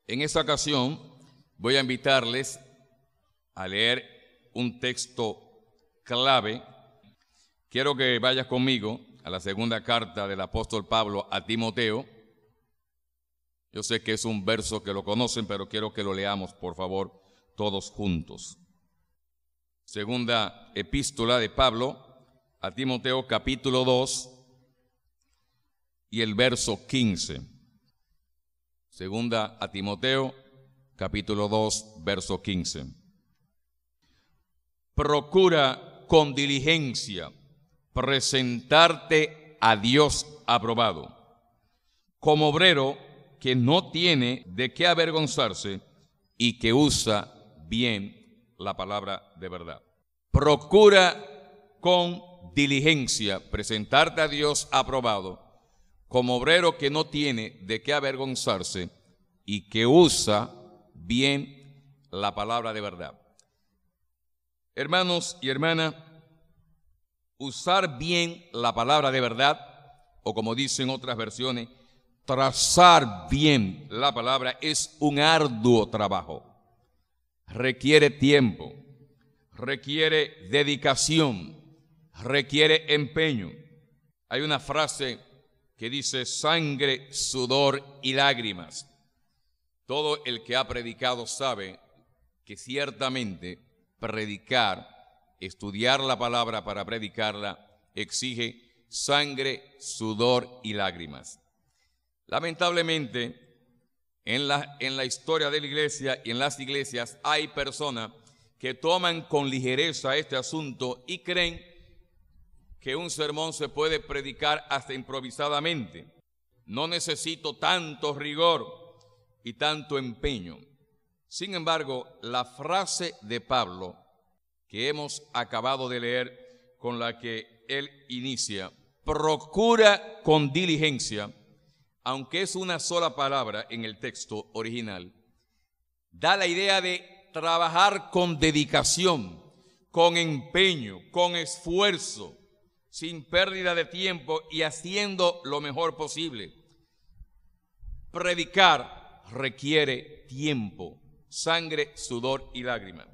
En esta ocasión voy a invitarles a leer un texto clave. Quiero que vayas conmigo a la segunda carta del apóstol Pablo a Timoteo. Yo sé que es un verso que lo conocen, pero quiero que lo leamos, por favor, todos juntos. Segunda epístola de Pablo a Timoteo, capítulo 2 y el verso 15. Segunda a Timoteo, capítulo 2, verso 15. Procura con diligencia presentarte a Dios aprobado, como obrero que no tiene de qué avergonzarse y que usa bien la palabra de verdad. Procura con diligencia presentarte a Dios aprobado, como obrero que no tiene de qué avergonzarse y que usa bien la palabra de verdad. Hermanos y hermanas, usar bien la palabra de verdad, o como dicen otras versiones, trazar bien la palabra, es un arduo trabajo. Requiere tiempo, requiere dedicación, requiere empeño. Hay una frase que dice sangre, sudor y lágrimas. Todo el que ha predicado sabe que ciertamente predicar, estudiar la palabra para predicarla, exige sangre, sudor y lágrimas. Lamentablemente, en la historia de la iglesia y en las iglesias hay personas que toman con ligereza este asunto y creen que un sermón se puede predicar hasta improvisadamente. No necesito tanto rigor y tanto empeño. Sin embargo, la frase de Pablo que hemos acabado de leer, con la que él inicia, procura con diligencia, aunque es una sola palabra en el texto original, da la idea de trabajar con dedicación, con empeño, con esfuerzo, sin pérdida de tiempo y haciendo lo mejor posible. Predicar requiere tiempo, sangre, sudor y lágrimas.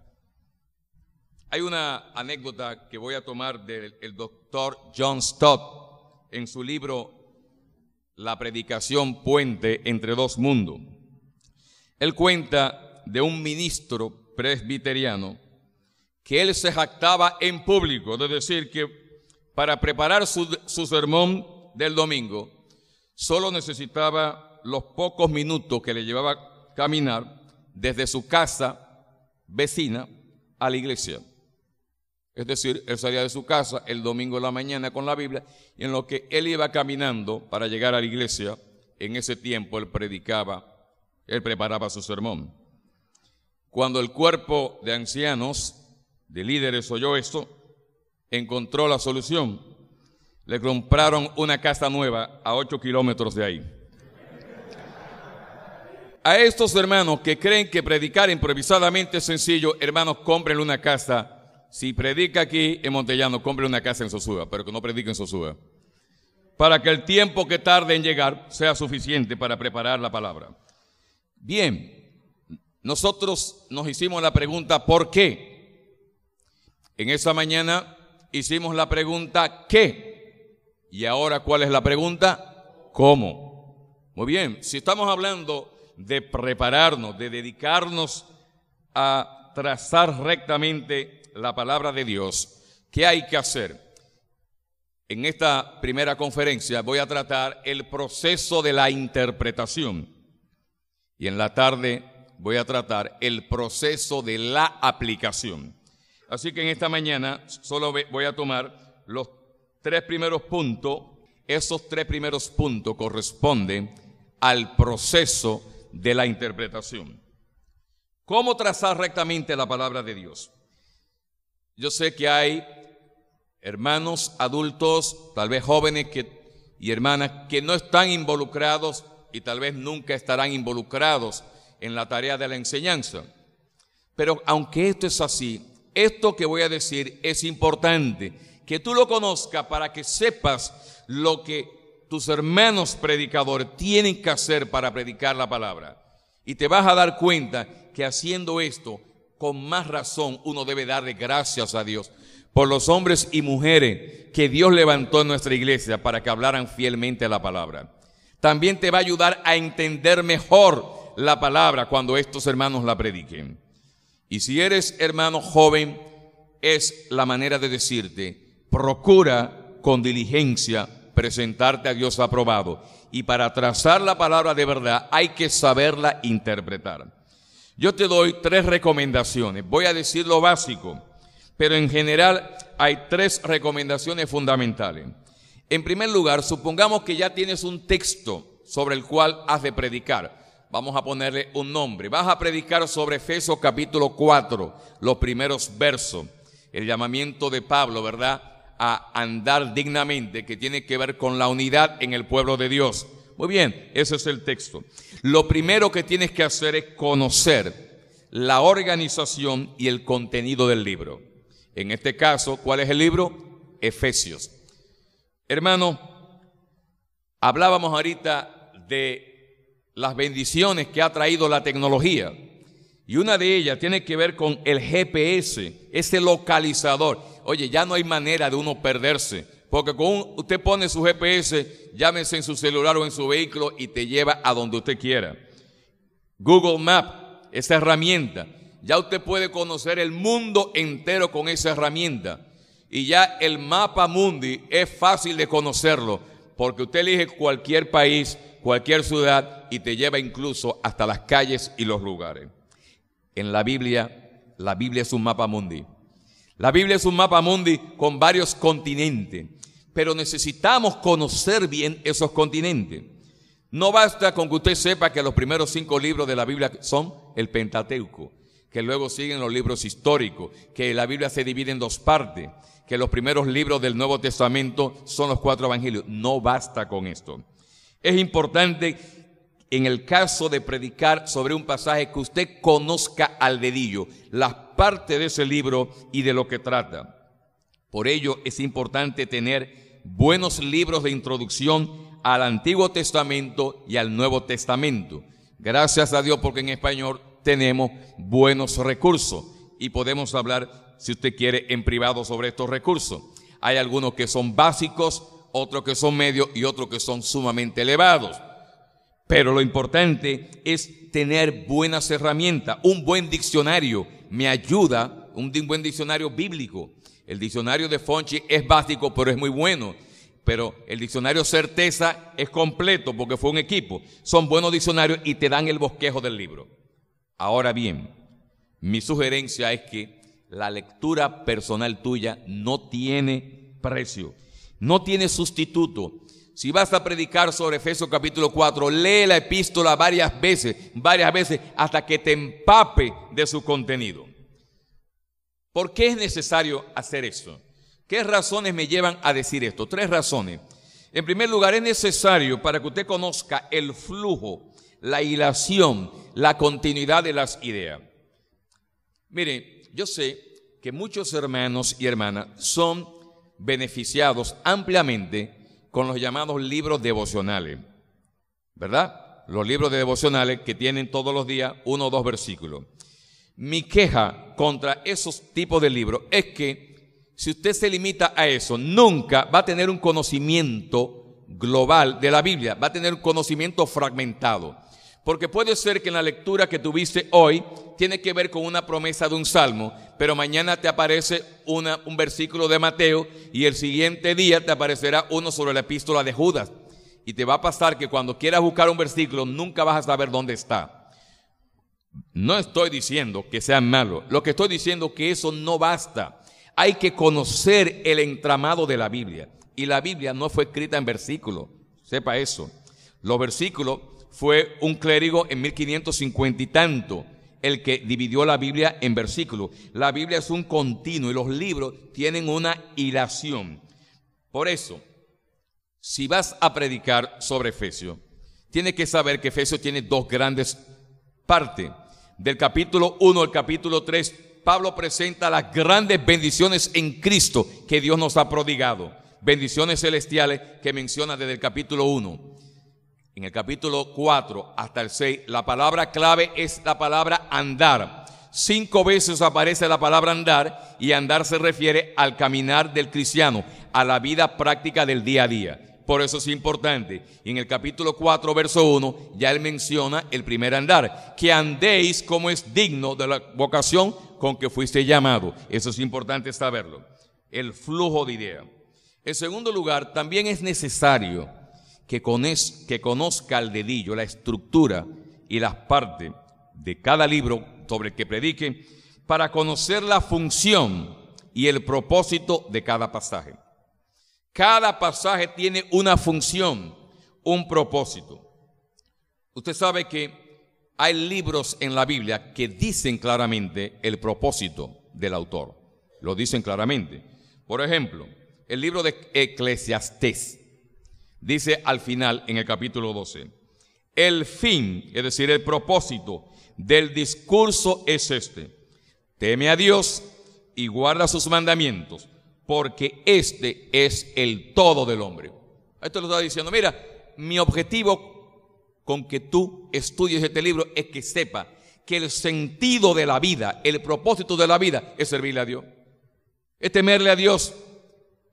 Hay una anécdota que voy a tomar del doctor John Stott en su libro La predicación puente entre dos mundos. Él cuenta de un ministro presbiteriano que él se jactaba en público de decir que para preparar su sermón del domingo solo necesitaba los pocos minutos que le llevaba caminar desde su casa vecina a la iglesia. Es decir, él salía de su casa el domingo en la mañana con la Biblia y en lo que él iba caminando para llegar a la iglesia, en ese tiempo él predicaba, él preparaba su sermón. Cuando el cuerpo de ancianos, de líderes oyó esto, encontró la solución. Le compraron una casa nueva a 8 kilómetros de ahí. A estos hermanos que creen que predicar improvisadamente es sencillo, hermanos, cómprenle una casa. Si predica aquí en Montellano, compre una casa en Sosúa, pero que no predique en Sosúa, para que el tiempo que tarde en llegar sea suficiente para preparar la palabra. Bien, nosotros nos hicimos la pregunta ¿por qué? En esa mañana hicimos la pregunta ¿qué? Y ahora ¿cuál es la pregunta? ¿Cómo? Muy bien, si estamos hablando de prepararnos, de dedicarnos a trazar rectamente la palabra de Dios, ¿qué hay que hacer? En esta primera conferencia voy a tratar el proceso de la interpretación y en la tarde voy a tratar el proceso de la aplicación. Así que en esta mañana solo voy a tomar los 3 primeros puntos. Esos 3 primeros puntos corresponden al proceso de la interpretación. ¿Cómo trazar rectamente la palabra de Dios? Yo sé que hay hermanos adultos, tal vez jóvenes y hermanas que no están involucrados y tal vez nunca estarán involucrados en la tarea de la enseñanza. Pero aunque esto es así, esto que voy a decir es importante, que tú lo conozcas para que sepas lo que tus hermanos predicadores tienen que hacer para predicar la palabra. Y te vas a dar cuenta que haciendo esto, con más razón uno debe darle gracias a Dios por los hombres y mujeres que Dios levantó en nuestra iglesia para que hablaran fielmente la palabra. También te va a ayudar a entender mejor la palabra cuando estos hermanos la prediquen. Y si eres hermano joven, es la manera de decirte, procura con diligencia presentarte a Dios aprobado. Y para trazar la palabra de verdad hay que saberla interpretar. Yo te doy 3 recomendaciones. Voy a decir lo básico, pero en general hay 3 recomendaciones fundamentales. En primer lugar, supongamos que ya tienes un texto sobre el cual has de predicar. Vamos a ponerle un nombre. Vas a predicar sobre Efesios capítulo 4, los primeros versos. El llamamiento de Pablo, ¿verdad?, a andar dignamente, que tiene que ver con la unidad en el pueblo de Dios. Muy bien, ese es el texto. Lo primero que tienes que hacer es conocer la organización y el contenido del libro. En este caso, ¿cuál es el libro? Efesios. Hermano, hablábamos ahorita de las bendiciones que ha traído la tecnología. Y una de ellas tiene que ver con el GPS, ese localizador. Oye, ya no hay manera de uno perderse, porque usted pone su GPS, llámese en su celular o en su vehículo y te lleva a donde usted quiera. Google Maps, esa herramienta, ya usted puede conocer el mundo entero con esa herramienta. Y ya el mapa mundi es fácil de conocerlo, porque usted elige cualquier país, cualquier ciudad y te lleva incluso hasta las calles y los lugares. En la Biblia es un mapa mundi. La Biblia es un mapa mundi con varios continentes, pero necesitamos conocer bien esos continentes. No basta con que usted sepa que los primeros 5 libros de la Biblia son el Pentateuco, que luego siguen los libros históricos, que la Biblia se divide en 2 partes, que los primeros libros del Nuevo Testamento son los 4 evangelios. No basta con esto. Es importante, en el caso de predicar sobre un pasaje, que usted conozca al dedillo las partes de ese libro y de lo que trata. Por ello es importante tener buenos libros de introducción al Antiguo Testamento y al Nuevo Testamento. Gracias a Dios, porque en español tenemos buenos recursos y podemos hablar, si usted quiere, en privado sobre estos recursos. Hay algunos que son básicos, otros que son medios y otros que son sumamente elevados. Pero lo importante es tener buenas herramientas. Un buen diccionario me ayuda, un buen diccionario bíblico. El diccionario de Fonchi es básico, pero es muy bueno. Pero el diccionario Certeza es completo porque fue un equipo. Son buenos diccionarios y te dan el bosquejo del libro. Ahora bien, mi sugerencia es que la lectura personal tuya no tiene precio, no tiene sustituto. Si vas a predicar sobre Efesios capítulo 4, lee la epístola varias veces, hasta que te empape de su contenido. ¿Por qué es necesario hacer esto? ¿Qué razones me llevan a decir esto? 3 razones. En primer lugar, es necesario para que usted conozca el flujo, la hilación, la continuidad de las ideas. Mire, yo sé que muchos hermanos y hermanas son beneficiados ampliamente con los llamados libros devocionales, ¿verdad? Los libros de devocionales que tienen todos los días 1 o 2 versículos. Mi queja contra esos tipos de libros es que si usted se limita a eso, nunca va a tener un conocimiento global de la Biblia, va a tener un conocimiento fragmentado. Porque puede ser que en la lectura que tuviste hoy tiene que ver con una promesa de un salmo, pero mañana te aparece un versículo de Mateo y el siguiente día te aparecerá uno sobre la epístola de Judas. Y te va a pasar que cuando quieras buscar un versículo nunca vas a saber dónde está. No estoy diciendo que sean malos, lo que estoy diciendo es que eso no basta. Hay que conocer el entramado de la Biblia. Y la Biblia no fue escrita en versículos, sepa eso. Los versículos fue un clérigo en 1550 y tanto el que dividió la Biblia en versículos. La Biblia es un continuo y los libros tienen una hilación. Por eso, si vas a predicar sobre Efesios, tienes que saber que Efesios tiene 2 grandes partes. Del capítulo 1 al capítulo 3, Pablo presenta las grandes bendiciones en Cristo que Dios nos ha prodigado. Bendiciones celestiales que menciona desde el capítulo 1. en el capítulo 4 hasta el 6, la palabra clave es la palabra andar. 5 veces aparece la palabra andar, y andar se refiere al caminar del cristiano, a la vida práctica del día a día. Por eso es importante. En el capítulo 4, verso 1, ya él menciona el primer andar, que andéis como es digno de la vocación con que fuiste llamado. Eso es importante saberlo. El flujo de idea. En segundo lugar, también es necesario que conozca al dedillo la estructura y las partes de cada libro sobre el que predique, para conocer la función y el propósito de cada pasaje. Cada pasaje tiene una función, un propósito. Usted sabe que hay libros en la Biblia que dicen claramente el propósito del autor. Lo dicen claramente. Por ejemplo, el libro de Eclesiastés dice al final, en el capítulo 12, el fin, es decir, el propósito del discurso es este: teme a Dios y guarda sus mandamientos, porque este es el todo del hombre. Esto lo está diciendo. Mira, mi objetivo con que tú estudies este libro es que sepa que el sentido de la vida, el propósito de la vida es servirle a Dios, es temerle a Dios,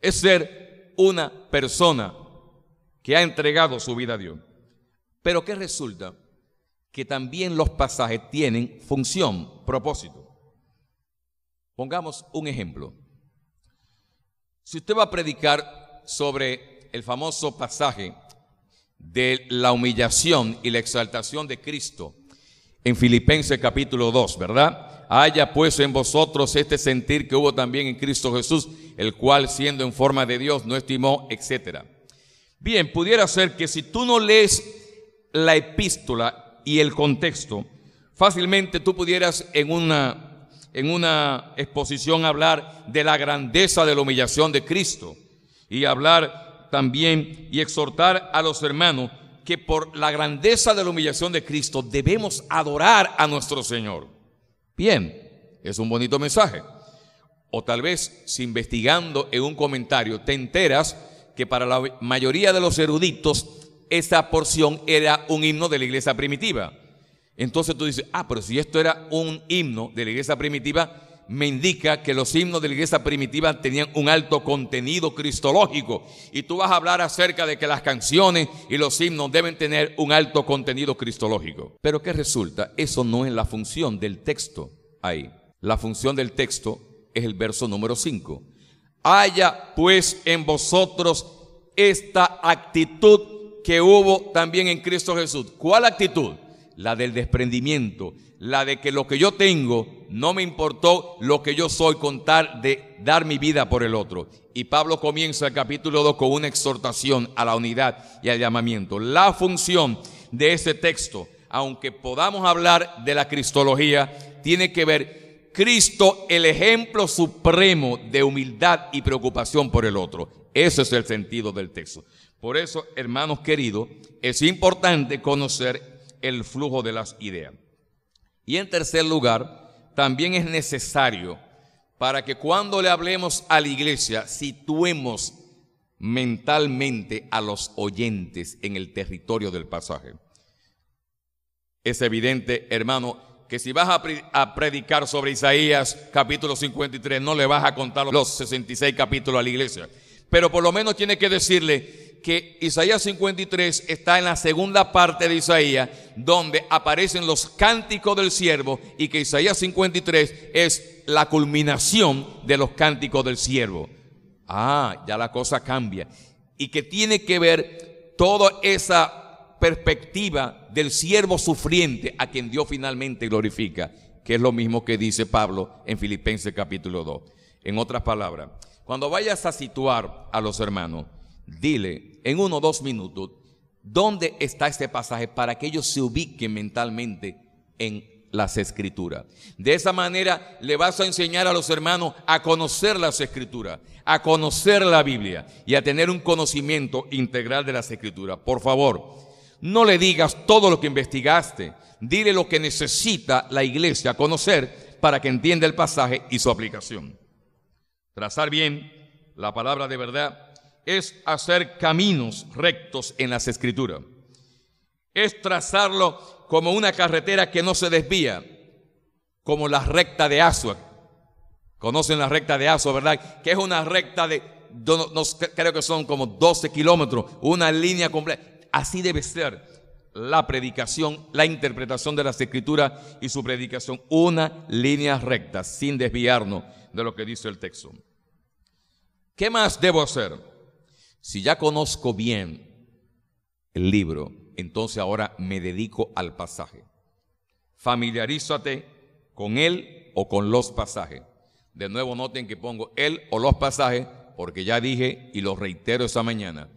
es ser una persona que ha entregado su vida a Dios. Pero ¿qué resulta? Que también los pasajes tienen función, propósito. Pongamos un ejemplo. Si usted va a predicar sobre el famoso pasaje de la humillación y la exaltación de Cristo en Filipenses capítulo 2, ¿verdad? Haya pues en vosotros este sentir que hubo también en Cristo Jesús, el cual siendo en forma de Dios no estimó, etcétera. Bien, pudiera ser que si tú no lees la epístola y el contexto, fácilmente tú pudieras en una exposición hablar de la grandeza de la humillación de Cristo, y hablar también y exhortar a los hermanos que por la grandeza de la humillación de Cristo debemos adorar a nuestro Señor. Bien, es un bonito mensaje. O tal vez, si investigando en un comentario te enteras que para la mayoría de los eruditos esa porción era un himno de la iglesia primitiva. Entonces tú dices, pero si esto era un himno de la iglesia primitiva, me indica que los himnos de la iglesia primitiva tenían un alto contenido cristológico, y tú vas a hablar acerca de que las canciones y los himnos deben tener un alto contenido cristológico. Pero ¿qué resulta? Eso no es la función del texto ahí. La función del texto es el verso número 5. Haya pues en vosotros esta actitud que hubo también en Cristo Jesús. ¿Cuál actitud? La del desprendimiento, la de que lo que yo tengo no me importó lo que yo soy, con tal de dar mi vida por el otro. Y Pablo comienza el capítulo 2 con una exhortación a la unidad y al llamamiento. La función de ese texto, aunque podamos hablar de la cristología, tiene que ver Cristo, el ejemplo supremo de humildad y preocupación por el otro. Ese es el sentido del texto. Por eso, hermanos queridos, es importante conocer el flujo de las ideas. Y en tercer lugar, también es necesario, para que cuando le hablemos a la iglesia, situemos mentalmente a los oyentes en el territorio del pasaje. Es evidente, hermano, que si vas a predicar sobre Isaías capítulo 53, no le vas a contar los 66 capítulos a la iglesia, pero por lo menos tiene que decirle que Isaías 53 está en la segunda parte de Isaías, donde aparecen los cánticos del siervo, y que Isaías 53 es la culminación de los cánticos del siervo. Ya la cosa cambia, y que tiene que ver toda esa perspectiva del siervo sufriente a quien Dios finalmente glorifica, que es lo mismo que dice Pablo en Filipenses capítulo 2. En otras palabras, cuando vayas a situar a los hermanos, dile en 1 o 2 minutos dónde está este pasaje, para que ellos se ubiquen mentalmente en las escrituras. De esa manera le vas a enseñar a los hermanos a conocer las escrituras, a conocer la Biblia y a tener un conocimiento integral de las escrituras. Por favor, no le digas todo lo que investigaste, dile lo que necesita la iglesia conocer para que entienda el pasaje y su aplicación. Trazar bien la palabra de verdad es hacer caminos rectos en las escrituras. es trazarlo como una carretera que no se desvía, como la recta de Asua. Conocen la recta de Asua, ¿verdad? Que es una recta de, creo que son como 12 kilómetros, una línea completa. Así debe ser la predicación, la interpretación de las Escrituras y su predicación. Una línea recta, sin desviarnos de lo que dice el texto. ¿Qué más debo hacer? Si ya conozco bien el libro, entonces ahora me dedico al pasaje. Familiarízate con él o con los pasajes. De nuevo noten que pongo él o los pasajes, porque ya dije y lo reitero esta mañana.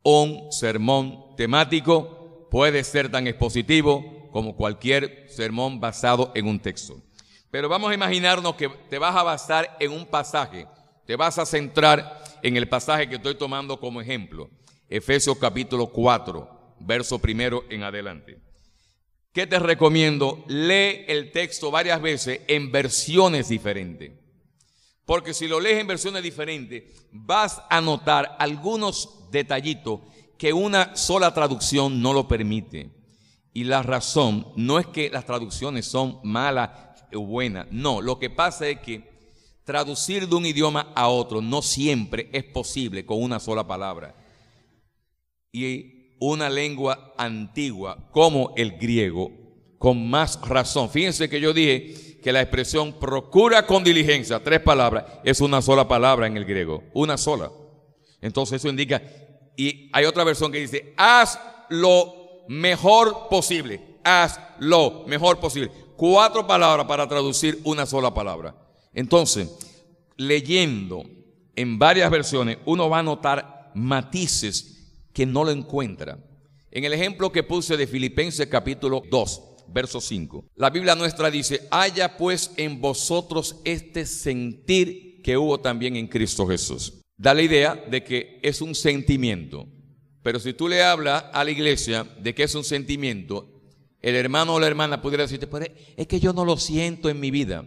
Un sermón temático puede ser tan expositivo como cualquier sermón basado en un texto. Pero vamos a imaginarnos que te vas a basar en un pasaje. Te vas a centrar en el pasaje que estoy tomando como ejemplo. Efesios capítulo 4, verso 1 en adelante. ¿Qué te recomiendo? Lee el texto varias veces en versiones diferentes. Porque si lo lees en versiones diferentes, vas a notar algunos detallitos que una sola traducción no lo permite. Y la razón no es que las traducciones son malas o buenas. No, lo que pasa es que traducir de un idioma a otro no siempre es posible con una sola palabra. Y una lengua antigua como el griego, con más razón. Fíjense que yo dije que la expresión procura con diligencia, 3 palabras, es una sola palabra en el griego, una sola. Entonces eso indica, y hay otra versión que dice, haz lo mejor posible, haz lo mejor posible. 4 palabras para traducir una sola palabra. Entonces, leyendo en varias versiones, uno va a notar matices que no lo encuentra. En el ejemplo que puse de Filipenses capítulo 2, verso 5, la Biblia nuestra dice, haya pues en vosotros este sentir que hubo también en Cristo Jesús. Da la idea de que es un sentimiento, pero si tú le hablas a la iglesia de que es un sentimiento, el hermano o la hermana pudiera decirte, pero es que yo no lo siento en mi vida.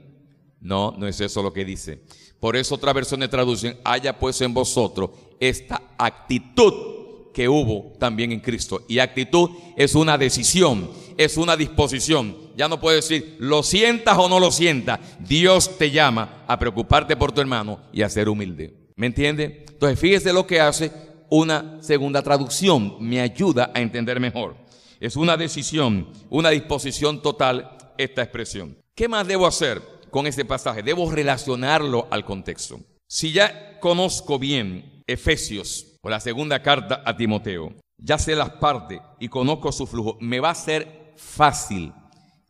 No, no es eso lo que dice. Por eso otras versiones traducen, haya pues en vosotros esta actitud que hubo también en Cristo. Y actitud es una decisión, es una disposición. Ya no puedes decir, lo sientas o no lo sientas. Dios te llama a preocuparte por tu hermano y a ser humilde. ¿Me entiende? Entonces fíjese lo que hace una segunda traducción. Me ayuda a entender mejor. Es una decisión, una disposición total esta expresión. ¿Qué más debo hacer con este pasaje? Debo relacionarlo al contexto. Si ya conozco bien Efesios o la segunda carta a Timoteo, ya sé las partes y conozco su flujo, me va a ser fácil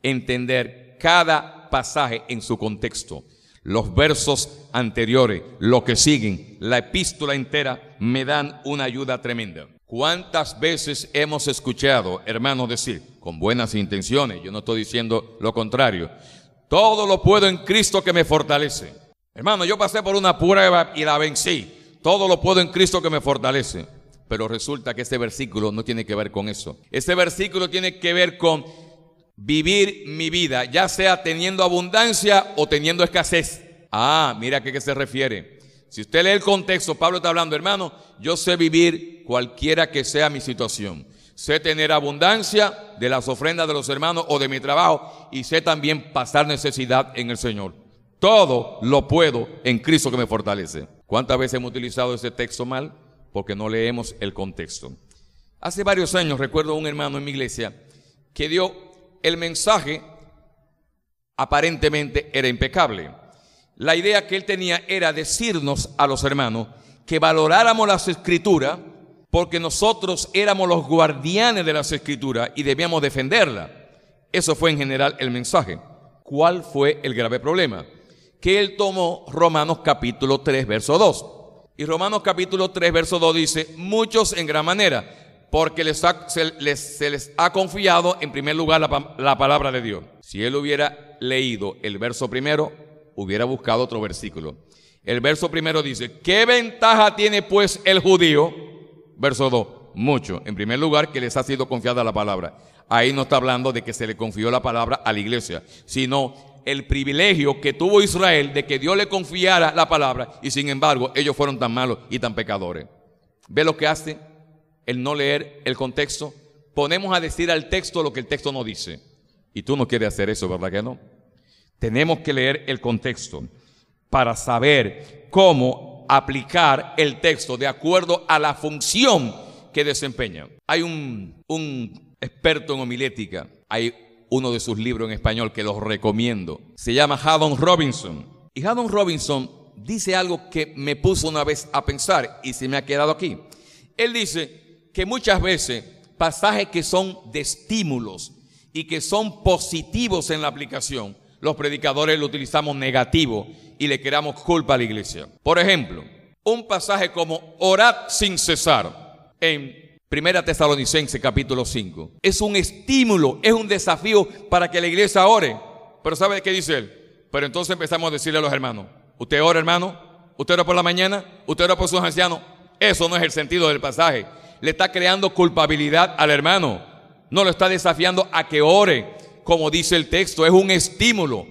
entender cada pasaje en su contexto. Los versos anteriores, lo que siguen, la epístola entera me dan una ayuda tremenda. ¿Cuántas veces hemos escuchado, hermanos, decir, con buenas intenciones, yo no estoy diciendo lo contrario, todo lo puedo en Cristo que me fortalece? Hermano, yo pasé por una prueba y la vencí. Todo lo puedo en Cristo que me fortalece. Pero resulta que este versículo no tiene que ver con eso. Este versículo tiene que ver con vivir mi vida, ya sea teniendo abundancia o teniendo escasez. Ah, mira a qué se refiere. Si usted lee el contexto, Pablo está hablando, hermano, yo sé vivir cualquiera que sea mi situación. Sé tener abundancia de las ofrendas de los hermanos o de mi trabajo y sé también pasar necesidad en el Señor. Todo lo puedo en Cristo que me fortalece. ¿Cuántas veces hemos utilizado ese texto mal? Porque no leemos el contexto. Hace varios años recuerdo un hermano en mi iglesia que dio el mensaje, aparentemente era impecable. La idea que él tenía era decirnos a los hermanos que valoráramos las Escrituras porque nosotros éramos los guardianes de las Escrituras y debíamos defenderlas. Eso fue en general el mensaje. ¿Cuál fue el grave problema? Que él tomó Romanos capítulo 3, verso 2. Y Romanos capítulo 3, verso 2 dice, muchos en gran manera, porque se les ha confiado en primer lugar la palabra de Dios. Si él hubiera leído el verso primero, hubiera buscado otro versículo. El verso primero dice, ¿qué ventaja tiene pues el judío? Verso 2, mucho. En primer lugar, que les ha sido confiada la palabra. Ahí no está hablando de que se le confió la palabra a la iglesia, sino el privilegio que tuvo Israel de que Dios le confiara la palabra y sin embargo ellos fueron tan malos y tan pecadores. ¿Ve lo que hace el no leer el contexto? ponemos a decir al texto lo que el texto no dice. Y tú no quieres hacer eso, ¿verdad que no? Tenemos que leer el contexto para saber cómo aplicar el texto de acuerdo a la función que desempeña. Hay un experto en homilética, hay uno de sus libros en español que los recomiendo. Se llama Haddon Robinson. Y Haddon Robinson dice algo que me puso una vez a pensar y se me ha quedado aquí. Él dice que muchas veces pasajes que son de estímulos y que son positivos en la aplicación, los predicadores lo utilizamos negativo y le creamos culpa a la iglesia. Por ejemplo, un pasaje como orad sin cesar en 1 Tesalonicenses capítulo 5. Es un estímulo, es un desafío para que la iglesia ore. Pero ¿sabe qué dice él? Pero entonces empezamos a decirle a los hermanos, ¿usted ora, hermano? ¿Usted ora por la mañana? ¿Usted ora por sus ancianos? Eso no es el sentido del pasaje. Le está creando culpabilidad al hermano. No lo está desafiando a que ore, como dice el texto. Es un estímulo.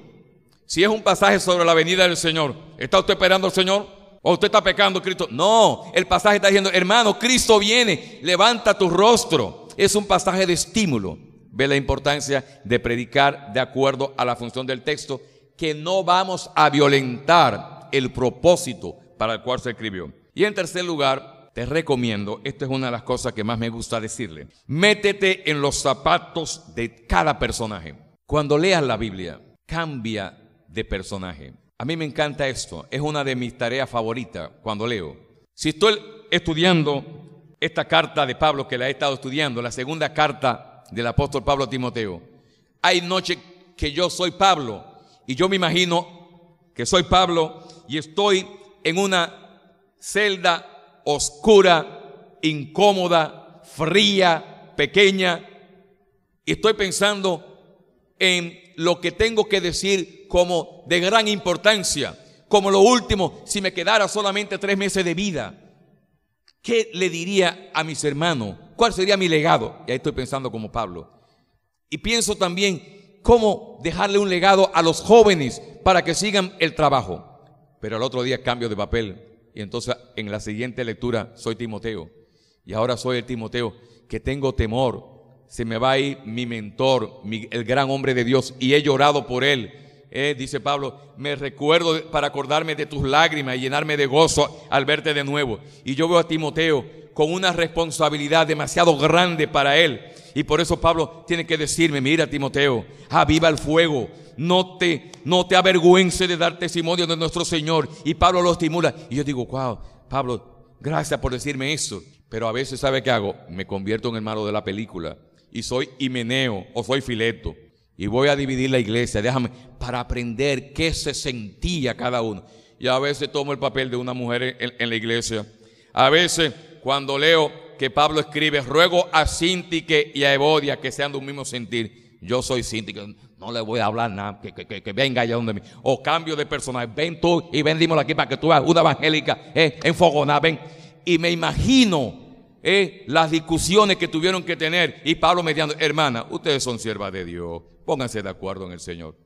Si es un pasaje sobre la venida del Señor, ¿está usted esperando al Señor? ¿O usted está pecando, Cristo? No, el pasaje está diciendo, hermano, Cristo viene, levanta tu rostro. Es un pasaje de estímulo. Ve la importancia de predicar de acuerdo a la función del texto, que no vamos a violentar el propósito para el cual se escribió. Y en tercer lugar, te recomiendo, esta es una de las cosas que más me gusta decirle, métete en los zapatos de cada personaje. Cuando leas la Biblia, cambia de personaje. A mí me encanta esto, es una de mis tareas favoritas cuando leo. Si estoy estudiando esta carta de Pablo, que la he estado estudiando, la segunda carta del apóstol Pablo a Timoteo, hay noches que yo soy Pablo y yo me imagino que soy Pablo y estoy en una celda oscura, incómoda, fría, pequeña, y estoy pensando en lo que tengo que decir como de gran importancia, como lo último, si me quedara solamente 3 meses de vida, ¿qué le diría a mis hermanos? ¿Cuál sería mi legado? Y ahí estoy pensando como Pablo. Y pienso también cómo dejarle un legado a los jóvenes para que sigan el trabajo. Pero al otro día cambio de papel y entonces en la siguiente lectura soy Timoteo. Y ahora soy el Timoteo que tengo temor. Se me va a ir mi mentor, el gran hombre de Dios, y he llorado por él. Dice Pablo, me recuerdo para acordarme de tus lágrimas y llenarme de gozo al verte de nuevo. Y yo veo a Timoteo con una responsabilidad demasiado grande para él. Y por eso Pablo tiene que decirme, mira Timoteo, aviva el fuego, no te avergüences de dar testimonio de nuestro Señor. Y Pablo lo estimula. Y yo digo, wow, Pablo, gracias por decirme eso. Pero a veces, ¿sabe qué hago? Me convierto en el malo de la película. Y soy Himeneo o soy Fileto. Y voy a dividir la iglesia, déjame, para aprender qué se sentía cada uno. Y a veces tomo el papel de una mujer en la iglesia. A veces, cuando leo que Pablo escribe, ruego a Síntique y a Evodia que sean de un mismo sentir. Yo soy Síntique, no le voy a hablar nada, que venga allá donde mí. O cambio de personaje, ven tú y ven, dímelo aquí para que tú veas una evangélica enfogonada, ven. Y me imagino las discusiones que tuvieron que tener, y Pablo mediando, hermana, ustedes son siervas de Dios, pónganse de acuerdo en el Señor,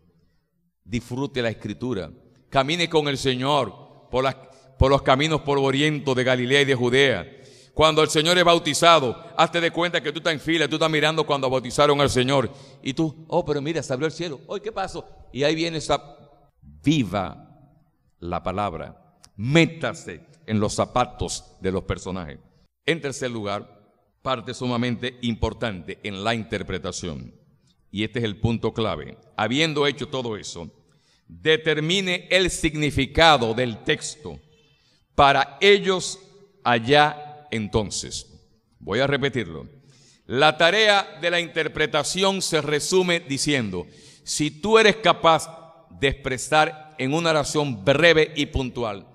disfrute la escritura, camine con el Señor por los caminos polvorientos de Galilea y de Judea. Cuando el Señor es bautizado, hazte de cuenta que tú estás en fila, tú estás mirando cuando bautizaron al Señor, y tú, oh, pero mira, se abrió el cielo, oh, ¿qué pasó? Y ahí viene viva la palabra, métase en los zapatos de los personajes. En tercer lugar, parte sumamente importante en la interpretación, y este es el punto clave. Habiendo hecho todo eso, determine el significado del texto para ellos allá entonces. Voy a repetirlo. La tarea de la interpretación se resume diciendo, si tú eres capaz de expresar en una oración breve y puntual,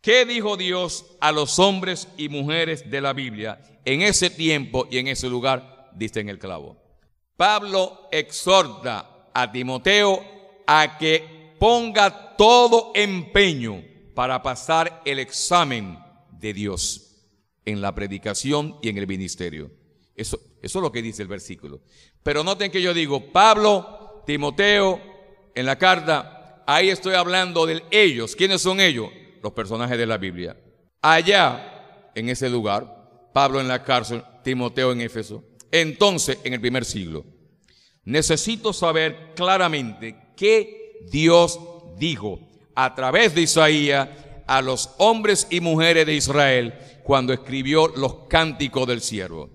¿qué dijo Dios a los hombres y mujeres de la Biblia en ese tiempo y en ese lugar? Dice en el clavo. Pablo exhorta a Timoteo a que ponga todo empeño para pasar el examen de Dios en la predicación y en el ministerio. Eso es lo que dice el versículo. Pero noten que yo digo, Pablo, Timoteo, en la carta, ahí estoy hablando de ellos. ¿Quiénes son ellos? Los personajes de la Biblia. Allá, en ese lugar, Pablo en la cárcel, Timoteo en Éfeso, entonces en el primer siglo. Necesito saber claramente qué Dios dijo a través de Isaías a los hombres y mujeres de Israel cuando escribió los cánticos del siervo.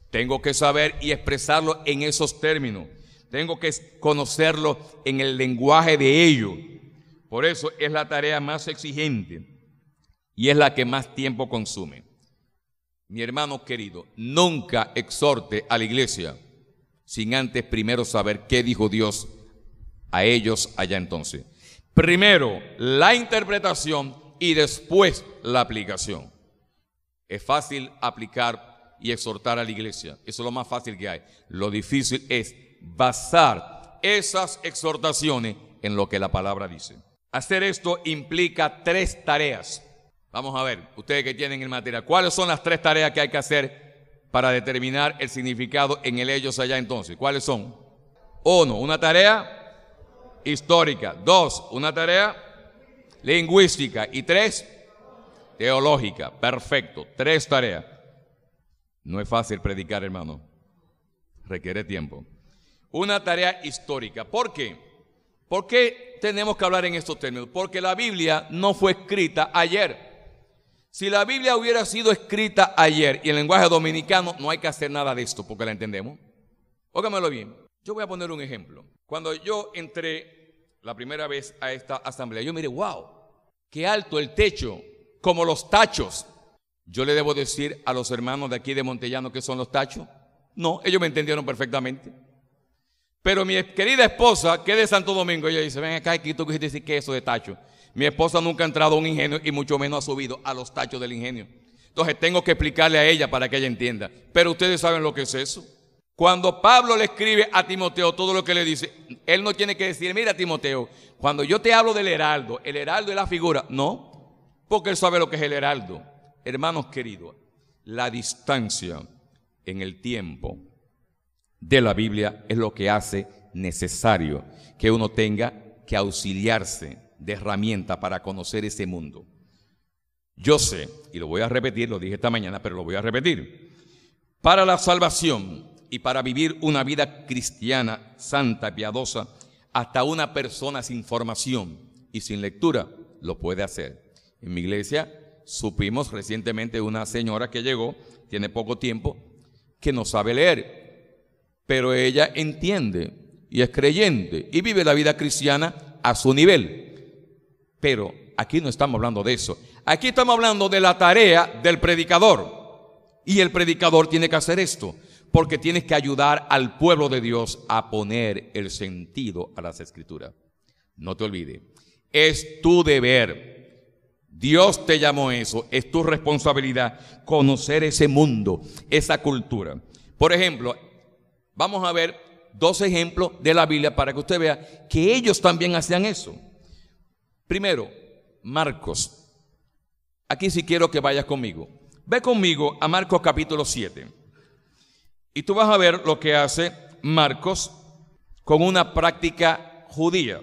Tengo que saber y expresarlo en esos términos. Tengo que conocerlo en el lenguaje de ellos. Por eso es la tarea más exigente y es la que más tiempo consume. Mi hermano querido, nunca exhorte a la iglesia sin antes primero saber qué dijo Dios a ellos allá entonces. Primero la interpretación y después la aplicación. Es fácil aplicar y exhortar a la iglesia. Eso es lo más fácil que hay. Lo difícil es basar esas exhortaciones en lo que la palabra dice. Hacer esto implica 3 tareas. Vamos a ver, ustedes que tienen el material, ¿cuáles son las 3 tareas que hay que hacer para determinar el significado en el ellos allá entonces? ¿Cuáles son? 1, una tarea histórica. 2, una tarea lingüística. Y 3, teológica. Perfecto, 3 tareas. No es fácil predicar, hermano. Requiere tiempo. Una tarea histórica. ¿Por qué? ¿Por qué tenemos que hablar en estos términos? Porque la Biblia no fue escrita ayer. Si la Biblia hubiera sido escrita ayer y en lenguaje dominicano, no hay que hacer nada de esto porque la entendemos. Óigamelo bien. Yo voy a poner un ejemplo. Cuando yo entré la primera vez a esta asamblea, yo miré, wow, qué alto el techo, como los tachos. Yo le debo decir a los hermanos de aquí de Montellano que son los tachos. No, ellos me entendieron perfectamente. Pero mi querida esposa, que es de Santo Domingo, ella dice, ven acá, ¿y tú quisiste decir qué es eso de tacho? Mi esposa nunca ha entrado a un ingenio y mucho menos ha subido a los tachos del ingenio. Entonces tengo que explicarle a ella para que ella entienda. Pero ustedes saben lo que es eso. Cuando Pablo le escribe a Timoteo todo lo que le dice, él no tiene que decir, mira Timoteo, cuando yo te hablo del heraldo, el heraldo es la figura. No, porque él sabe lo que es el heraldo. Hermanos queridos, la distancia en el tiempo de la Biblia es lo que hace necesario que uno tenga que auxiliarse de herramienta para conocer ese mundo. Yo sé, y lo voy a repetir, lo dije esta mañana, pero lo voy a repetir. Para la salvación y para vivir una vida cristiana, santa, piadosa, hasta una persona sin formación y sin lectura lo puede hacer. En mi iglesia supimos recientemente una señora que llegó, tiene poco tiempo, que no sabe leer, pero ella entiende y es creyente y vive la vida cristiana a su nivel. Pero aquí no estamos hablando de eso. Aquí estamos hablando de la tarea del predicador. Y el predicador tiene que hacer esto, porque tiene que ayudar al pueblo de Dios a poner el sentido a las escrituras. No te olvides, es tu deber. Dios te llamó a eso, es tu responsabilidad conocer ese mundo, esa cultura. Por ejemplo, vamos a ver 2 ejemplos de la Biblia para que usted vea que ellos también hacían eso. Primero, Marcos. Aquí sí quiero que vayas conmigo. Ve conmigo a Marcos capítulo 7. Y tú vas a ver lo que hace Marcos con una práctica judía.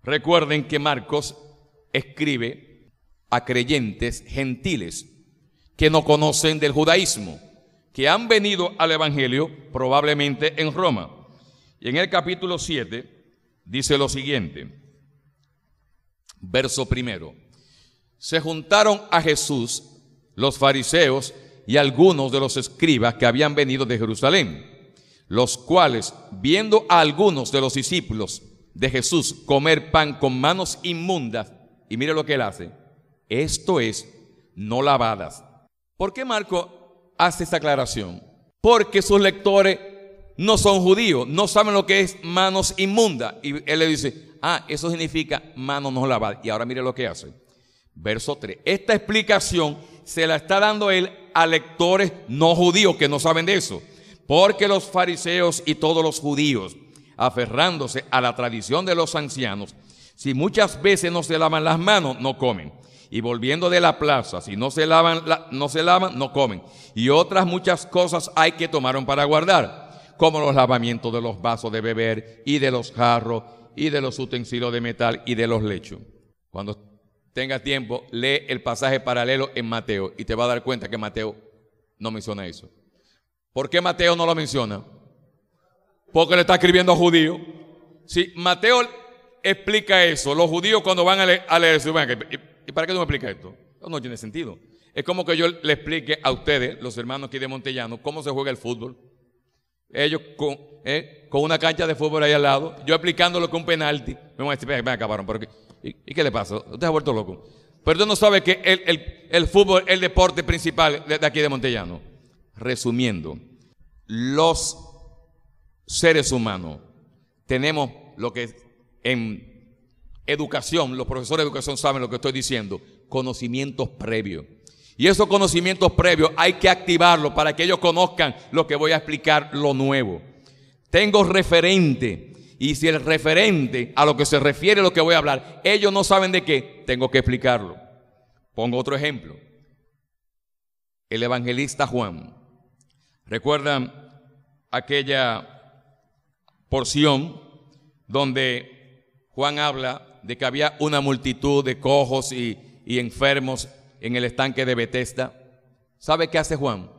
Recuerden que Marcos escribe a creyentes gentiles que no conocen del judaísmo, que han venido al evangelio probablemente en Roma. Y en el capítulo 7 dice lo siguiente. Verso 1. Se juntaron a Jesús los fariseos y algunos de los escribas que habían venido de Jerusalén, los cuales, viendo a algunos de los discípulos de Jesús comer pan con manos inmundas, y mire lo que él hace, esto es, no lavadas. ¿Por qué Marco hace esta aclaración? Porque sus lectores no son judíos, no saben lo que es manos inmundas. Y él le dice, eso significa manos no lavadas. Y ahora mire lo que hace. Verso 3. Esta explicación se la está dando él a lectores no judíos que no saben de eso. Porque los fariseos y todos los judíos, aferrándose a la tradición de los ancianos, si muchas veces no se lavan las manos, no comen. Y volviendo de la plaza, si no se lavan, no comen. Y otras muchas cosas hay que tomaron para guardar, como los lavamientos de los vasos de beber y de los jarros y de los utensilios de metal y de los lechos. Cuando tengas tiempo, lee el pasaje paralelo en Mateo y te va a dar cuenta que Mateo no menciona eso. ¿Por qué Mateo no lo menciona? Porque le está escribiendo a judíos. Si Mateo explica eso, los judíos cuando van a leer eso, ¿y para qué tú me explicas esto? No tiene sentido. Es como que yo le explique a ustedes, los hermanos aquí de Montellano, cómo se juega el fútbol. Ellos con una cancha de fútbol ahí al lado, yo explicándolo con un penalti. Me van a decir, ven acá, varón, ¿y qué le pasa? Usted se ha vuelto loco. Pero usted no sabe que el fútbol es el deporte principal de aquí de Montellano. Resumiendo, los seres humanos tenemos lo que en educación, los profesores de educación saben lo que estoy diciendo, conocimientos previos. Y esos conocimientos previos hay que activarlos para que ellos conozcan lo que voy a explicar, lo nuevo. Tengo referente, y si el referente a lo que se refiere lo que voy a hablar, ellos no saben de qué, tengo que explicarlo. Pongo otro ejemplo. El evangelista Juan. ¿Recuerdan aquella porción donde Juan habla de que había una multitud de cojos y enfermos en el estanque de Betesda? ¿Sabe qué hace Juan?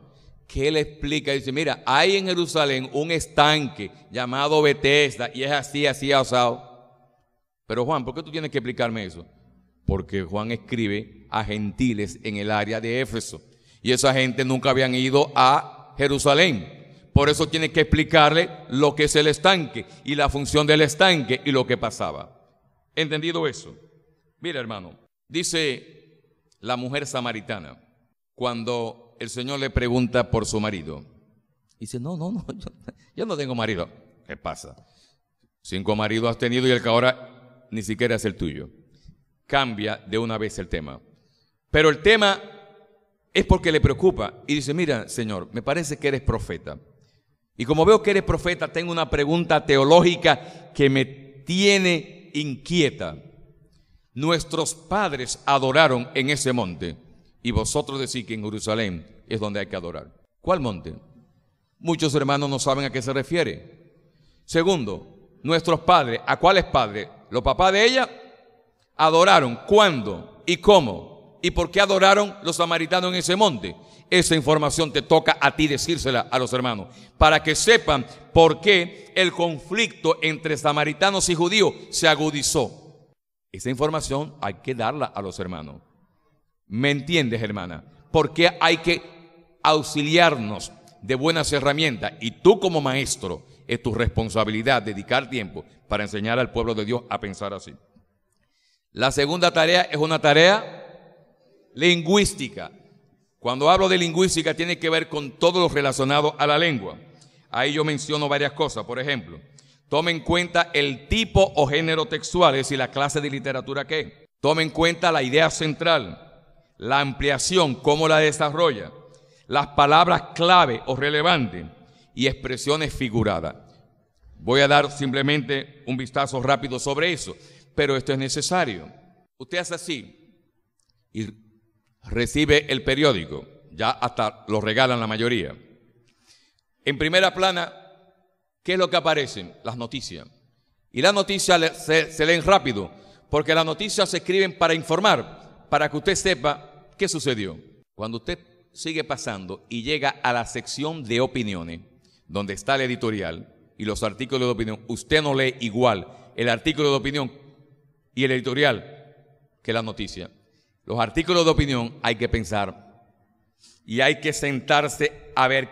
Que él explica, dice, mira, hay en Jerusalén un estanque llamado Betesda y es así asado. Pero Juan, ¿por qué tú tienes que explicarme eso? Porque Juan escribe a gentiles en el área de Éfeso y esa gente nunca habían ido a Jerusalén. Por eso tiene que explicarle lo que es el estanque y la función del estanque y lo que pasaba. ¿Entendido eso? Mira, hermano, dice la mujer samaritana, cuando el Señor le pregunta por su marido, dice, no, yo no tengo marido. ¿Qué pasa? 5 maridos has tenido y el que ahora ni siquiera es el tuyo. Cambia de una vez el tema. Pero el tema es porque le preocupa y dice, mira, Señor, me parece que eres profeta. Y como veo que eres profeta, tengo una pregunta teológica que me tiene inquieta. Nuestros padres adoraron en ese monte y vosotros decís que en Jerusalén es donde hay que adorar. ¿Cuál monte? Muchos hermanos no saben a qué se refiere. Segundo, nuestros padres, ¿a cuáles padres? Los papás de ella adoraron. ¿Cuándo y cómo? ¿Y por qué adoraron los samaritanos en ese monte? Esa información te toca a ti decírsela a los hermanos, para que sepan por qué el conflicto entre samaritanos y judíos se agudizó. Esa información hay que darla a los hermanos. ¿Me entiendes, hermana? Porque hay que auxiliarnos de buenas herramientas y tú como maestro es tu responsabilidad dedicar tiempo para enseñar al pueblo de Dios a pensar así. La segunda tarea es una tarea lingüística. Cuando hablo de lingüística tiene que ver con todo lo relacionado a la lengua. Ahí yo menciono varias cosas. Por ejemplo, tome en cuenta el tipo o género textual, es decir, la clase de literatura que es. Tome en cuenta la idea central, la ampliación, cómo la desarrolla, las palabras clave o relevantes y expresiones figuradas. Voy a dar simplemente un vistazo rápido sobre eso, pero esto es necesario. Usted hace así y recibe el periódico, ya hasta lo regalan la mayoría. En primera plana, ¿qué es lo que aparecen? Las noticias. Y las noticias se leen rápido, porque las noticias se escriben para informar, para que usted sepa qué sucedió. Cuando usted sigue pasando y llega a la sección de opiniones, donde está el editorial y los artículos de opinión, usted no lee igual el artículo de opinión y el editorial que la noticia. Los artículos de opinión hay que pensar y hay que sentarse a ver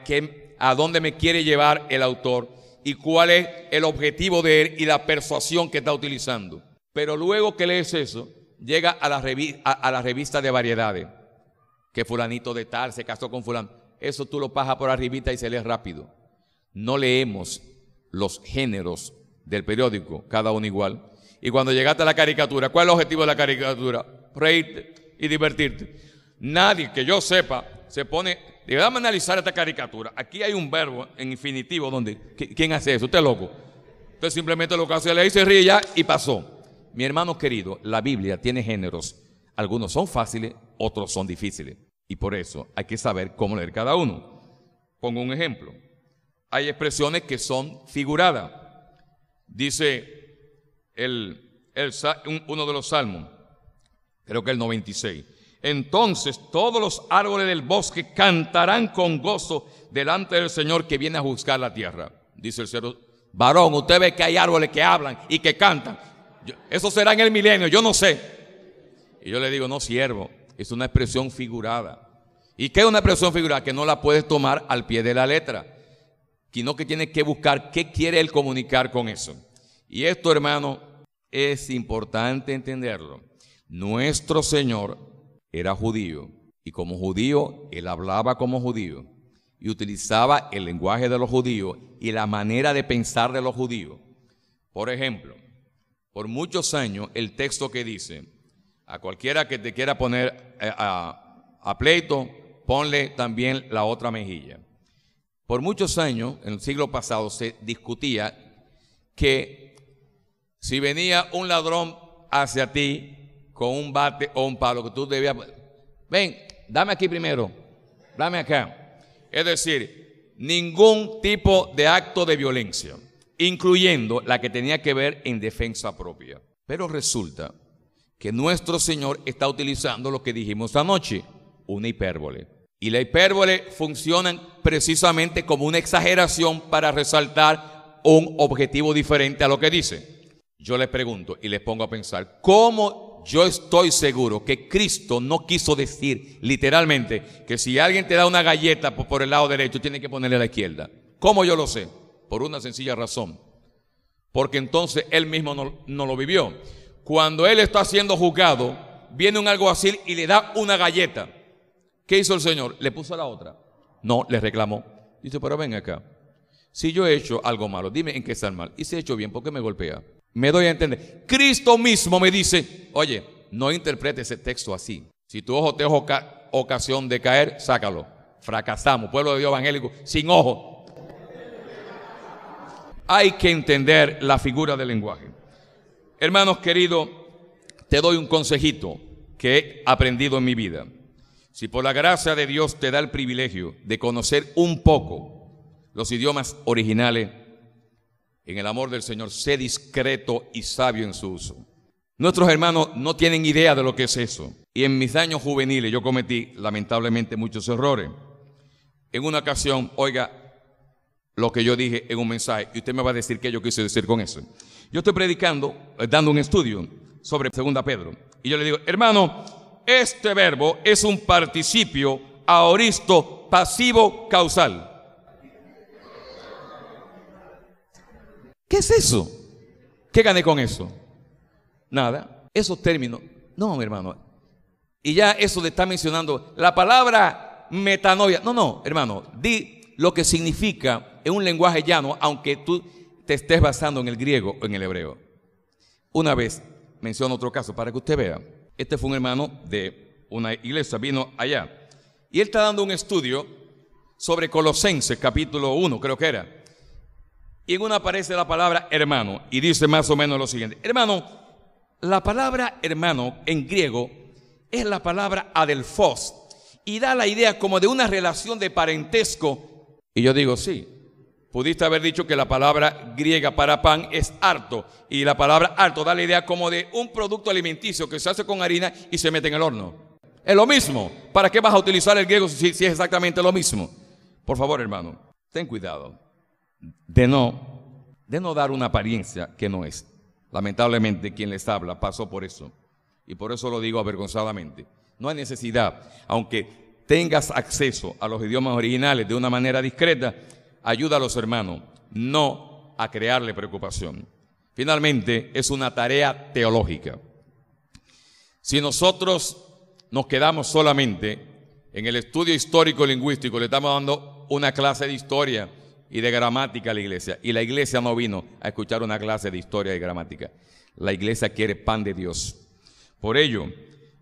a dónde me quiere llevar el autor y cuál es el objetivo de él y la persuasión que está utilizando. Pero luego que lees eso, llega a la revista de variedades, que fulanito de tal se casó con fulano. Eso tú lo pasas por arribita y se lee rápido. No leemos los géneros del periódico, cada uno igual. Y cuando llegaste a la caricatura, ¿cuál es el objetivo de la caricatura? Reírte y divertirte. Nadie que yo sepa se pone, déjame analizar esta caricatura. Aquí hay un verbo en infinitivo donde, ¿quién hace eso? Usted es loco. Usted simplemente lo que hace es leer y se ríe ya y pasó. Mi hermano querido, la Biblia tiene géneros. Algunos son fáciles, otros son difíciles. Y por eso hay que saber cómo leer cada uno. Pongo un ejemplo. Hay expresiones que son figuradas. Dice uno de los salmos, creo que el 96. Entonces todos los árboles del bosque cantarán con gozo delante del Señor que viene a juzgar la tierra. Dice el Señor: varón, usted ve que hay árboles que hablan y que cantan. Eso será en el milenio, yo no sé. Y yo le digo: no, siervo, es una expresión figurada. ¿Y qué es una expresión figurada? Que no la puedes tomar al pie de la letra, sino que tienes que buscar qué quiere él comunicar con eso. Y esto, hermano, es importante entenderlo. Nuestro Señor era judío, y como judío, él hablaba como judío, y utilizaba el lenguaje de los judíos y la manera de pensar de los judíos. Por ejemplo, por muchos años, el texto que dice: a cualquiera que te quiera poner a pleito, ponle también la otra mejilla. Por muchos años, en el siglo pasado, se discutía que si venía un ladrón hacia ti con un bate o un palo, que tú debías: ven, dame aquí primero, dame acá. Es decir, ningún tipo de acto de violencia, incluyendo la que tenía que ver en defensa propia. Pero resulta que nuestro Señor está utilizando lo que dijimos anoche, una hipérbole. Y la hipérbole funciona precisamente como una exageración para resaltar un objetivo diferente a lo que dice. Yo les pregunto y les pongo a pensar: ¿cómo yo estoy seguro que Cristo no quiso decir literalmente que si alguien te da una galleta por el lado derecho, tiene que ponerle a la izquierda? ¿Cómo yo lo sé? Por una sencilla razón. Porque entonces él mismo no lo vivió. Cuando él está siendo juzgado, viene un alguacil y le da una galleta. ¿Qué hizo el Señor? ¿Le puso la otra? No, le reclamó. Dice: pero ven acá, si yo he hecho algo malo, dime en qué está mal. Y si he hecho bien, ¿por qué me golpea? Me doy a entender. Cristo mismo me dice: oye, no interprete ese texto así. Si tu ojo te es ocasión de caer, sácalo. Fracasamos, pueblo de Dios evangélico sin ojo. Hay que entender la figura del lenguaje. Hermanos queridos, te doy un consejito que he aprendido en mi vida. Si por la gracia de Dios te da el privilegio de conocer un poco los idiomas originales, en el amor del Señor, sé discreto y sabio en su uso. Nuestros hermanos no tienen idea de lo que es eso. Y en mis años juveniles yo cometí lamentablemente muchos errores. En una ocasión, oiga lo que yo dije en un mensaje, y usted me va a decir qué yo quise decir con eso. Yo estoy predicando, dando un estudio sobre 2 Pedro, y yo le digo: hermano, este verbo es un participio aoristo pasivo causal. ¿Qué es eso? ¿Qué gané con eso? Nada. Esos términos, no, mi hermano. Y ya eso le está mencionando la palabra metanoia. No, hermano, di lo que significa en un lenguaje llano, aunque tú te estés basando en el griego o en el hebreo. Una vez menciono otro caso para que usted vea. Este fue un hermano de una iglesia, vino allá, y él está dando un estudio sobre Colosenses capítulo 1, creo que era. Y en una aparece la palabra hermano, y dice más o menos lo siguiente: hermano, la palabra hermano en griego es la palabra adelphos, y da la idea como de una relación de parentesco. Y yo digo: sí, pudiste haber dicho que la palabra griega para pan es arto, y la palabra arto da la idea como de un producto alimenticio que se hace con harina y se mete en el horno. Es lo mismo. ¿Para qué vas a utilizar el griego si es exactamente lo mismo? Por favor, hermano, ten cuidado de no dar una apariencia que no es. Lamentablemente quien les habla pasó por eso, y por eso lo digo avergonzadamente. No hay necesidad, aunque tengas acceso a los idiomas originales de una manera discreta, ayuda a los hermanos, no a crearle preocupación. Finalmente, es una tarea teológica. Si nosotros nos quedamos solamente en el estudio histórico-lingüístico, le estamos dando una clase de historia y de gramática a la iglesia, y la iglesia no vino a escuchar una clase de historia y gramática. La iglesia quiere pan de Dios. Por ello,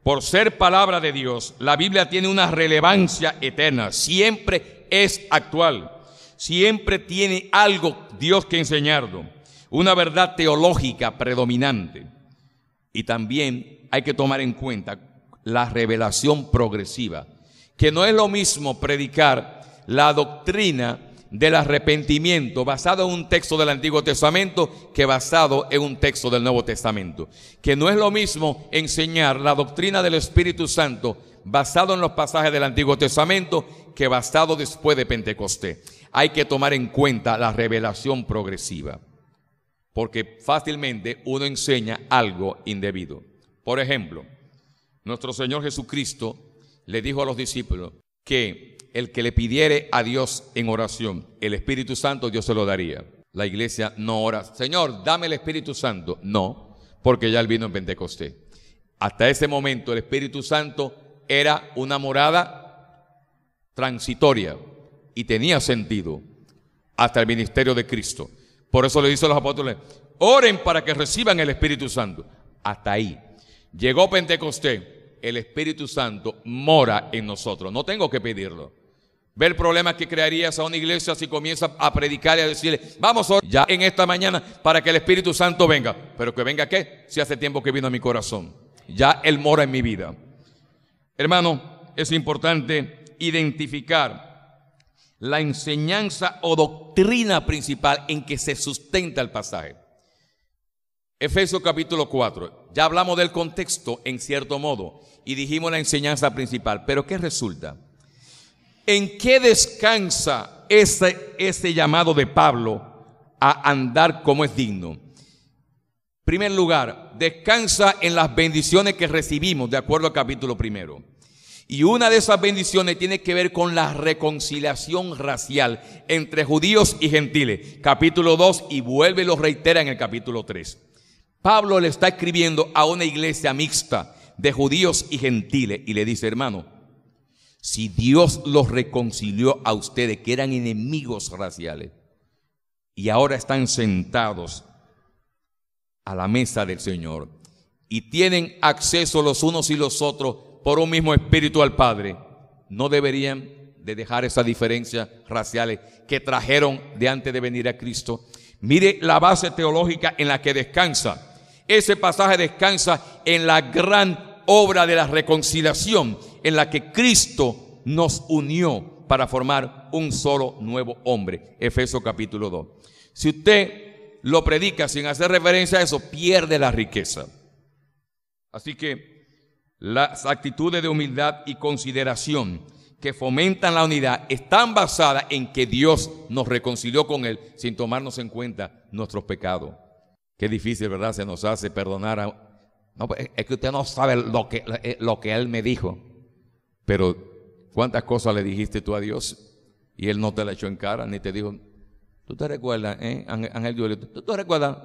por ser palabra de Dios, la Biblia tiene una relevancia eterna, siempre es actual, siempre tiene algo Dios que enseñarnos, una verdad teológica predominante. Y también hay que tomar en cuenta la revelación progresiva, que no es lo mismo predicar la doctrina del arrepentimiento basado en un texto del Antiguo Testamento que basado en un texto del Nuevo Testamento. Que no es lo mismo enseñar la doctrina del Espíritu Santo basado en los pasajes del Antiguo Testamento que basado después de Pentecostés. Hay que tomar en cuenta la revelación progresiva, porque fácilmente uno enseña algo indebido. Por ejemplo, nuestro Señor Jesucristo le dijo a los discípulos que el que le pidiere a Dios en oración el Espíritu Santo, Dios se lo daría. La iglesia no ora, Señor, dame el Espíritu Santo. No, porque ya Él vino en Pentecostés. Hasta ese momento el Espíritu Santo era una morada transitoria y tenía sentido hasta el ministerio de Cristo. Por eso le dice a los apóstoles, oren para que reciban el Espíritu Santo. Hasta ahí. Llegó Pentecostés, el Espíritu Santo mora en nosotros. No tengo que pedirlo. Ve el problema que crearías a una iglesia si comienza a predicar y a decirle, vamos a orar ya en esta mañana para que el Espíritu Santo venga. ¿Pero que venga qué? Si hace tiempo que vino a mi corazón. Ya Él mora en mi vida. Hermano, es importante identificar la enseñanza o doctrina principal en que se sustenta el pasaje. Efesios capítulo 4. Ya hablamos del contexto en cierto modo y dijimos la enseñanza principal. ¿Pero qué resulta? ¿En qué descansa ese llamado de Pablo a andar como es digno? En primer lugar, descansa en las bendiciones que recibimos de acuerdo al capítulo 1. Y una de esas bendiciones tiene que ver con la reconciliación racial entre judíos y gentiles. Capítulo 2 y vuelve y lo reitera en el capítulo 3. Pablo le está escribiendo a una iglesia mixta de judíos y gentiles y le dice, hermano, si Dios los reconcilió a ustedes que eran enemigos raciales y ahora están sentados a la mesa del Señor y tienen acceso los unos y los otros por un mismo espíritu al Padre, ¿no deberían de dejar esas diferencias raciales que trajeron de antes de venir a Cristo? Mire la base teológica en la que descansa. Ese pasaje descansa en la gran obra de la reconciliación en la que Cristo nos unió para formar un solo nuevo hombre. Efesios capítulo 2. Si usted lo predica sin hacer referencia a eso, pierde la riqueza. Así que las actitudes de humildad y consideración que fomentan la unidad están basadas en que Dios nos reconcilió con Él sin tomarnos en cuenta nuestros pecados. Qué difícil, ¿verdad? Se nos hace perdonar a... No, es que usted no sabe lo que Él me dijo. Pero, ¿cuántas cosas le dijiste tú a Dios? Y Él no te la echó en cara, ni te dijo, ¿tú te recuerdas, Ángel Julio? ¿Tú te recuerdas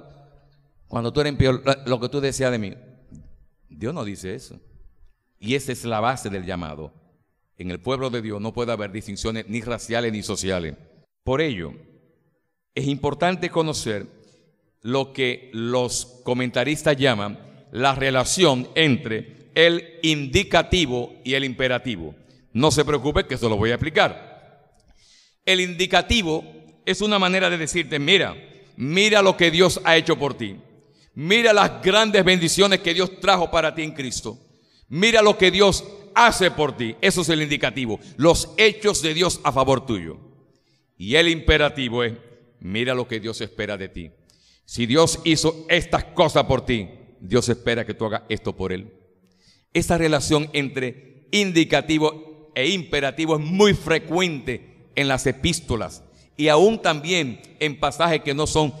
cuando tú eres peor, lo que tú decías de mí? Dios no dice eso. Y esa es la base del llamado. En el pueblo de Dios no puede haber distinciones ni raciales ni sociales. Por ello, es importante conocer lo que los comentaristas llaman la relación entre el indicativo y el imperativo. No se preocupe que eso lo voy a explicar. El indicativo es una manera de decirte, mira lo que Dios ha hecho por ti. Mira las grandes bendiciones que Dios trajo para ti en Cristo. Mira lo que Dios hace por ti. Eso es el indicativo. Los hechos de Dios a favor tuyo. Y el imperativo es, mira lo que Dios espera de ti. Si Dios hizo estas cosas por ti, Dios espera que tú hagas esto por Él. Esa relación entre indicativo e imperativo es muy frecuente en las epístolas y aún también en pasajes que no son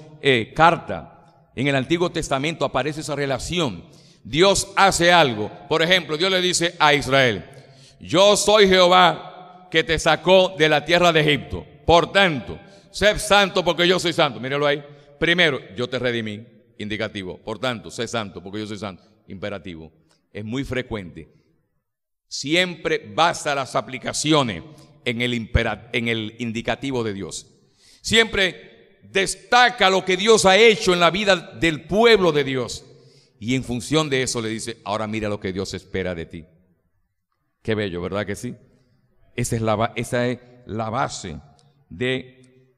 carta. En el Antiguo Testamento aparece esa relación. Dios hace algo. Por ejemplo, Dios le dice a Israel, yo soy Jehová que te sacó de la tierra de Egipto. Por tanto, sé santo porque yo soy santo. Míralo ahí. Primero, yo te redimí. Indicativo. Por tanto, sé santo porque yo soy santo. Imperativo. Es muy frecuente. Siempre basa las aplicaciones en el indicativo de Dios. Siempre destaca lo que Dios ha hecho en la vida del pueblo de Dios. Y en función de eso le dice, ahora mira lo que Dios espera de ti. Qué bello, ¿verdad que sí? Esa es la base de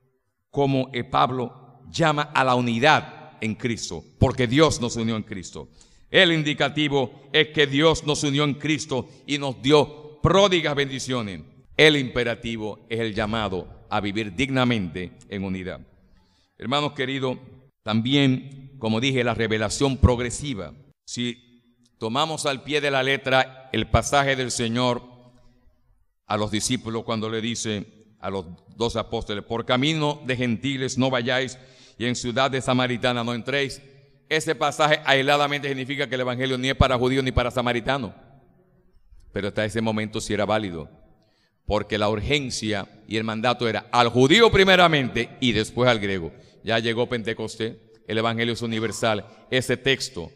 cómo Pablo llama a la unidad en Cristo, porque Dios nos unió en Cristo. El indicativo es que Dios nos unió en Cristo y nos dio pródigas bendiciones. El imperativo es el llamado a vivir dignamente en unidad. Hermanos queridos, también, como dije, la revelación progresiva. Si tomamos al pie de la letra el pasaje del Señor a los discípulos cuando le dice a los 2 apóstoles: por camino de gentiles no vayáis y en ciudad de samaritana no entréis. Ese pasaje aisladamente significa que el evangelio ni es para judíos ni para samaritanos. Pero hasta ese momento sí era válido, porque la urgencia y el mandato era al judío primeramente y después al griego. Ya llegó Pentecostés, el evangelio es universal. Ese texto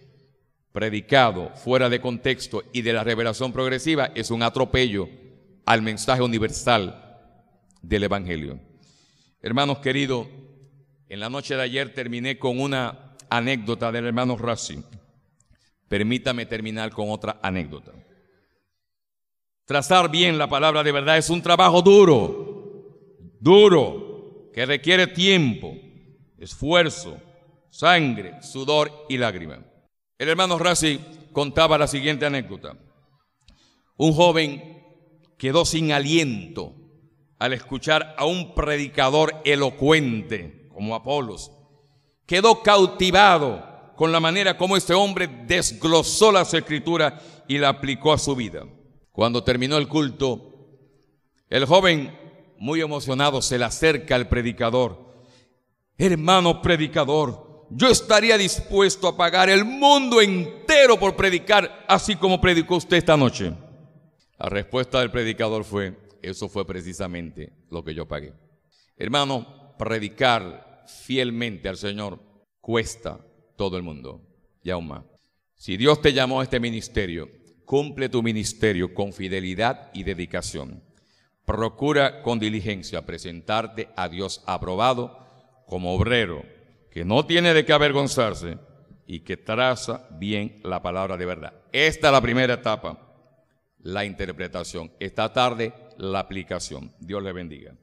predicado fuera de contexto y de la revelación progresiva es un atropello al mensaje universal del evangelio. Hermanos queridos, en la noche de ayer terminé con una anécdota del hermano Rassi. Permítame terminar con otra anécdota. Trazar bien la palabra de verdad es un trabajo duro, que requiere tiempo, esfuerzo, sangre, sudor y lágrimas. El hermano Rassi contaba la siguiente anécdota. Un joven quedó sin aliento al escuchar a un predicador elocuente como Apolos. Quedó cautivado con la manera como este hombre desglosó las escrituras y la aplicó a su vida. Cuando terminó el culto, el joven, muy emocionado, se le acerca al predicador. Hermano predicador, yo estaría dispuesto a pagar el mundo entero por predicar así como predicó usted esta noche. La respuesta del predicador fue: eso fue precisamente lo que yo pagué. Hermano, predicar fielmente al Señor cuesta todo el mundo y aún más. Si Dios te llamó a este ministerio, cumple tu ministerio con fidelidad y dedicación. Procura con diligencia presentarte a Dios aprobado como obrero que no tiene de qué avergonzarse y que traza bien la palabra de verdad. Esta es la primera etapa, la interpretación. Esta tarde, la aplicación. Dios le bendiga.